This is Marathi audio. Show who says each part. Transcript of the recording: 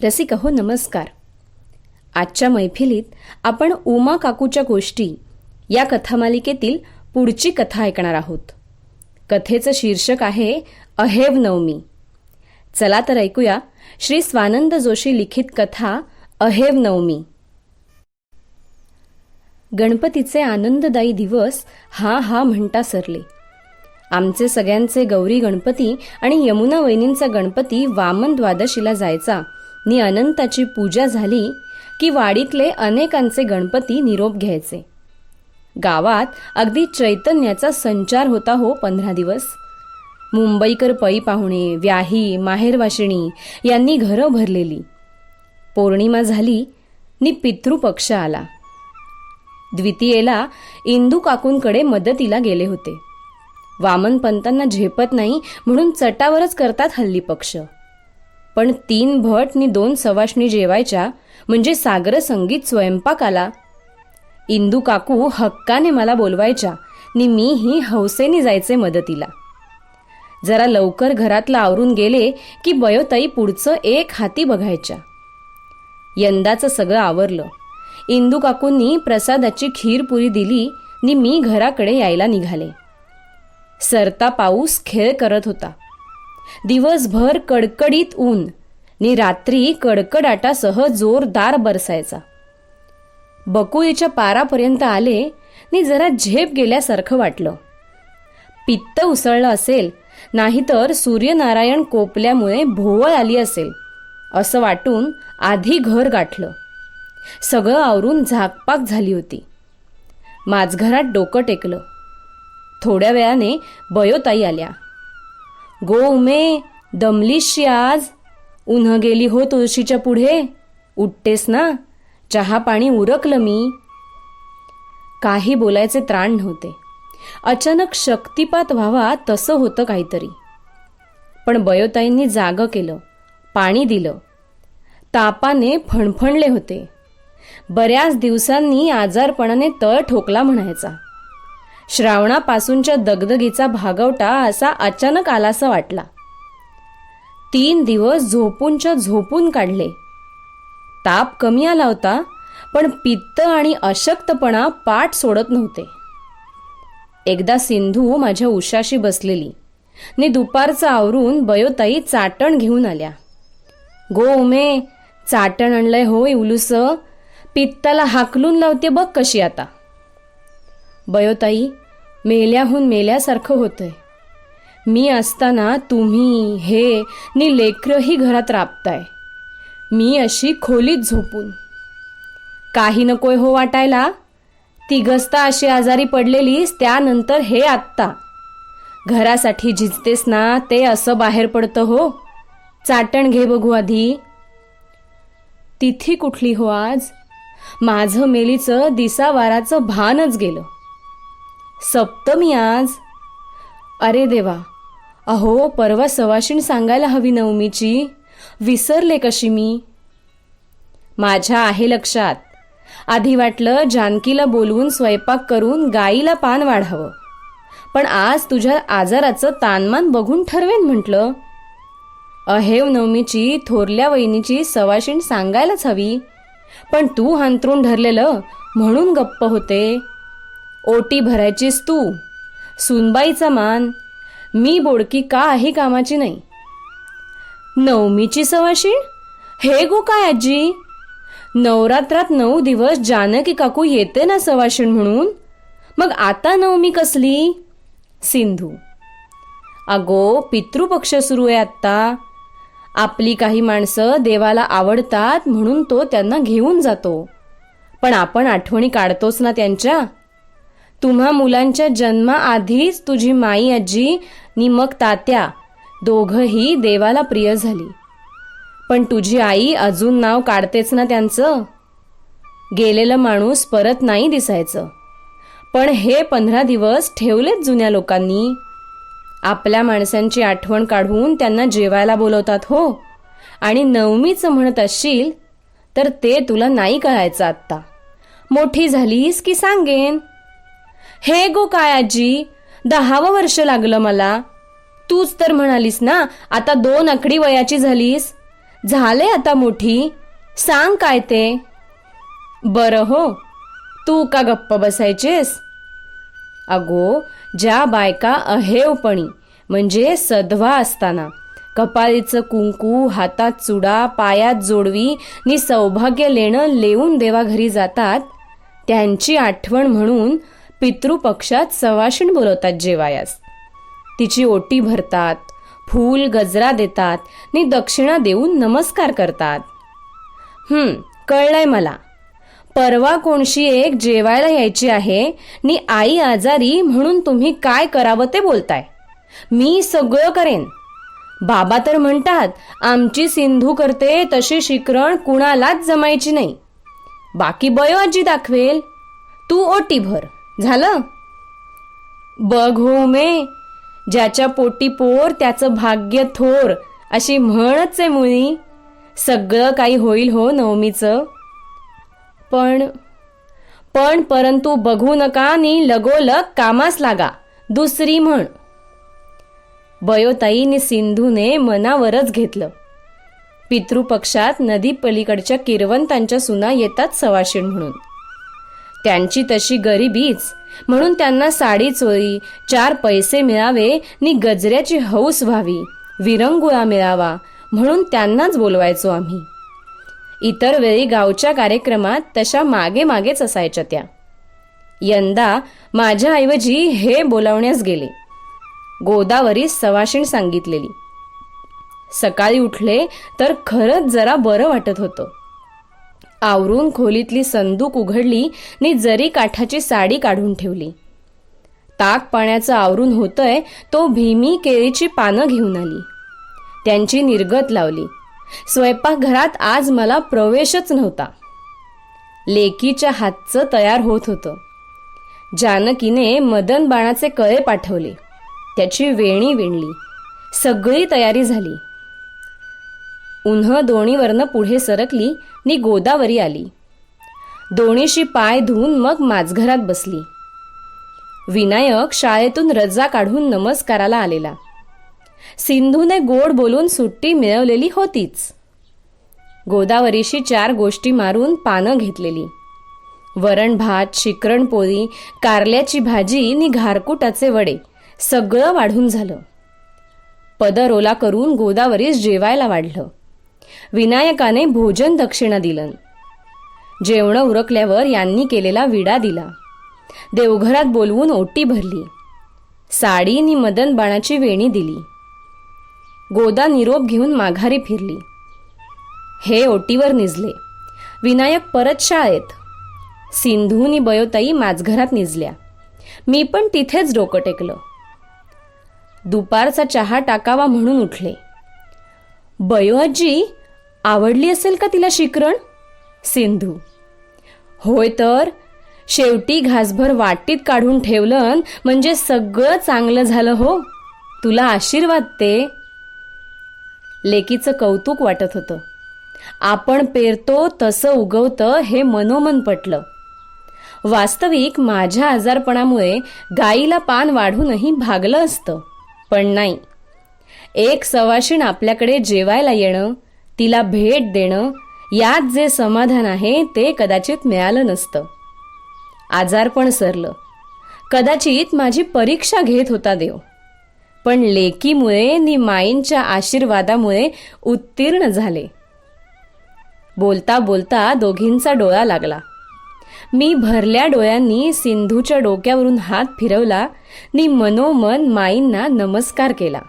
Speaker 1: रसिक हो नमस्कार. आजच्या मैफिलीत आपण उमा काकूच्या गोष्टी या कथामालिकेतील पुढची कथा ऐकणार आहोत. कथेचं शीर्षक आहे अहेव नवमी. चला तर ऐकूया श्री स्वानंद जोशी लिखित कथा अहेव नवमी. गणपतीचे आनंददायी दिवस हा म्हणता सरले. आमचे सगळ्यांचे गौरी गणपती आणि यमुना वहिनींचा गणपती वामन द्वादशीला जायचा नि अनंताची पूजा झाली की वाडीतले अनेकांचे गणपती निरोप घ्यायचे. गावात अगदी चैतन्याचा संचार होता हो 15 दिवस. मुंबईकर पै पाहुणे, व्याही, माहेरवाशिणी यांनी घरं भरलेली. पौर्णिमा झाली नि पितृपक्ष आला. द्वितीयेला इंदू काकूंकडे मदतीला गेले होते. वामनपंतांना झेपत नाही म्हणून चटावरच करतात हल्ली पक्ष. पण 3 भट नि 2 सवाष्णी जेवायच्या म्हणजे सागर संगीत स्वयंपाक आला. इंदू काकू हक्काने मला बोलवायच्या नि मीही हौसेने जायचे मदतीला. जरा लवकर घरातलं आवरून गेले की बयोताई पुढचं एक हाती बघायच्या. यंदाचं सगळं आवरलं. इंदू काकूंनी प्रसादाची खीरपुरी दिली नि मी घराकडे यायला निघाले. सरता पाऊस खेळ करत होता. दिवसभर कडकडीत ऊन नि रात्री कडकडाटासह जोरदार बरसायचा. बकुळीच्या पारापर्यंत आले नि जरा झेप गेल्यासारखं वाटलं. पित्त उसळलं असेल नाहीतर सूर्यनारायण कोपल्यामुळे भोवळ आली असेल असं वाटून आधी घर गाठलं. सगळं आवरून झाकपाक झाली होती. माझघरात डोकं टेकलं. थोड्या वेळाने बयोताई आल्या. गो उमे, दमलीशी आज? उन्ह गेली हो तुळशीच्या पुढे. उठतेस ना? चहा पाणी उरकलं मी. काही बोलायचे त्राण नव्हते. अचानक शक्तिपात व्हावा तसं होतं काहीतरी. पण बयोताईंनी जागं केलं, पाणी दिलं. तापाने फणफणले होते. बऱ्याच दिवसांनी आजारपणाने तळ ठोकला म्हणायचा. श्रावणापासूनच्या दगदगीचा भागवटा असा अचानक आलासा वाटला. 3 दिवस झोपूनच्या झोपून काढले. ताप कमी आला होता पण पित्त आणि अशक्तपणा पाठ सोडत नव्हते. एकदा सिंधू माझ्या उशाशी बसलेली नि दुपारचं आवरून बयोताई चाटण घेऊन आल्या. गो उमे, चाटण आणलंय हो इवलूस. पित्ताला हाकलून लावते बघ कशी आता. बयोताई, मेल्याहून मेल्यासारखं होतंय. मी असताना तुम्ही हे नि लेकरंही घरात राबताय. मी अशी खोलीत झोपून. काही नकोय हो वाटायला. तिघस्ता अशी आजारी पडलेलीस त्यानंतर हे आत्ता. घरासाठी झिजतेस ना ते असं बाहेर पडतं हो. चाटण घे बघू आधी. तिथी कुठली हो आज? माझं मेलीचं दिसावाराचं भानच गेलं. सप्तमी आज. अरे देवा, अहो परवा सवाशीण सांगायला हवी नवमीची. विसरले कशी मी. माझ्या आहे लक्षात. आधी वाटलं जानकीला बोलवून स्वयंपाक करून गाईला पान वाढावं. पण आज तुझ्या आजाराचं तानमान बघून ठरवेन म्हटलं. अहेव नवमीची थोरल्या वहिनीची सवाशीण सांगायलाच हवी. पण तू हांतरून धरलेलं म्हणून गप्प होते. ओटी भरायचीस तू. सुनबाईचा मान. मी बोडकी काही कामाची नाही. नवमीची सवाशीण? हे गो काय आजी? नवरात्रात 9 दिवस जानकी काकू येते ना सवाशीण म्हणून. मग आता नवमी कसली? सिंधू, अगो पितृपक्ष सुरू आहे आत्ता. आपली काही माणसं देवाला आवडतात म्हणून तो त्यांना घेऊन जातो. पण आपण आठवणी काढतोच ना त्यांच्या. तुम्हा मुलांच्या जन्माआधीच तुझी माई आजी नि मग तात्या दोघंही देवाला प्रिय झाली. पण तुझी आई अजून नाव काढतेच ना त्यांचं. गेलेलं माणूस परत नाही दिसायचं. पण हे 15 दिवस ठेवलेत जुन्या लोकांनी. आपल्या माणसांची आठवण काढून त्यांना जेवायला बोलवतात हो. आणि नवमीचं म्हणत असशील तर ते तुला नाही कळायचं आत्ता. मोठी झालीस की सांगेन. हे गो काय आजी, 10वं वर्ष लागलं मला. तूच तर म्हणालीस ना आता 2 आकडी वयाची झालीस. झाले आता मोठी, सांग काय ते. बरं हो, तू का गप्प बसायचेस. अगो, ज्या बायका अहेवपणी म्हणजे सधवा असताना कपाळीचं कुंकू, हातात चुडा, पायात जोडवी नि सौभाग्य लेणं लेऊन देवाघरी जातात, त्यांची आठवण म्हणून पितृपक्षात सवाशीण बोलवतात जेवायास. तिची ओटी भरतात, फूल गजरा देतात नि दक्षिणा देऊन नमस्कार करतात. कळलंय मला. परवा कोणशी एक जेवायला यायची आहे नि आई आजारी म्हणून तुम्ही काय करावं ते बोलताय. मी सगळं करेन. बाबा तर म्हणतात आमची सिंधू करते तशी शिकरण कुणालाच जमायची नाही. बाकी बयो आजी दाखवेल, तू ओटी भर, झालं. बघ हो मे, ज्याच्या पोटी पोर त्याचं भाग्य थोर अशी म्हणच आहे मुळी. सगळं काही होईल हो नवमीचं. पण परंतु बघू नका नि लगोलग कामास लागा, दुसरी म्हण. बयोताईनी सिंधूने मनावरच घेतलं. पितृपक्षात नदी पलीकडच्या किरवंतांच्या सुना येतात सवाशीण म्हणून. त्यांची तशी गरिबीच म्हणून त्यांना साडी चोळी, 4 पैसे मिळावे नि गजऱ्याची हौस व्हावी, विरंगुळा मिळावा म्हणून त्यांनाच बोलवायचो आम्ही. इतर वेळी गावच्या कार्यक्रमात तशा मागे मागेच असायच्या त्या. यंदा माझ्याऐवजी हे बोलावण्यास गेले. गोदावरी सवाशीण सांगितलेली. सकाळी उठले तर खरंच जरा बरं वाटत होतं. आवरून खोलीतली संदूक उघडली नि जरी काठाची साडी काढून ठेवली. ताक पाण्याचं आवरून होतंय तो भीमी केळीची पानं घेऊन आली. त्यांची निर्गत लावली. स्वयंपाकघरात आज मला प्रवेशच नव्हता. लेकीच्या हातचं तयार होत होतं. जानकीने मदन बाणाचे कळे पाठवले. त्याची वेणी विणली. सगळी तयारी झाली. उन्ह दोणीवरनं पुढे सरकली नि गोदावरी आली. दोणीशी पाय धुवून मग माझघरात बसली. विनायक शाळेतून रजा काढून नमस्काराला आलेला. सिंधूने गोड बोलून सुट्टी मिळवलेली होतीच. गोदावरीशी 4 गोष्टी मारून पानं घेतलेली. वरण भात, शिकरण पोळी, कारल्याची भाजी नि घारकुटाचे वडे सगळं वाढून झालं. पदर ओला करून गोदावरीस जेवायला वाढलं. विनायकाने भोजन दक्षिणा दिलं. जेवणं उरकल्यावर यांनी केलेला विडा दिला. देवघरात बोलवून ओटी भरली. साडी नि मदन बाणाची वेणी दिली. गोदा निरोप घेऊन माघारी फिरली. हे ओटीवर निजले. विनायक परत शाळेत. सिंधू नि बयोताई माझघरात निजल्या. मी पण तिथेच डोकं टेकलं. दुपारचा चहा टाकावा म्हणून उठले. बयो आजी, आवडली असेल का तिला शिकरण. सिंधू: होय तर, शेवटी घासभर वाटीत काढून ठेवलं म्हणजे सगळं चांगलं झालं हो. तुला आशीर्वाद ते. लेकीचं कौतुक वाटत होतं. आपण पेरतो तसं उगवतं हे मनोमन पटलं. वास्तविक माझ्या आजारपणामुळे गाईला पान वाढूनही भागलं असतं, पण नाही. एक सवाशीण आपल्याकडे जेवायला येणं, तिला भेट देणं, यात जे समाधान आहे ते कदाचित मिळालं नसतं. आजारपण सरलं. कदाचित माझी परीक्षा घेत होता देव. पण लेकीमुळे नि माईंच्या आशीर्वादामुळे उत्तीर्ण झाले. बोलता बोलता दोघींचा डोळा लागला. मी भरल्या डोळ्यांनी सिंधूच्या डोक्यावरून हात फिरवला नि मनोमन माईंना नमस्कार केला.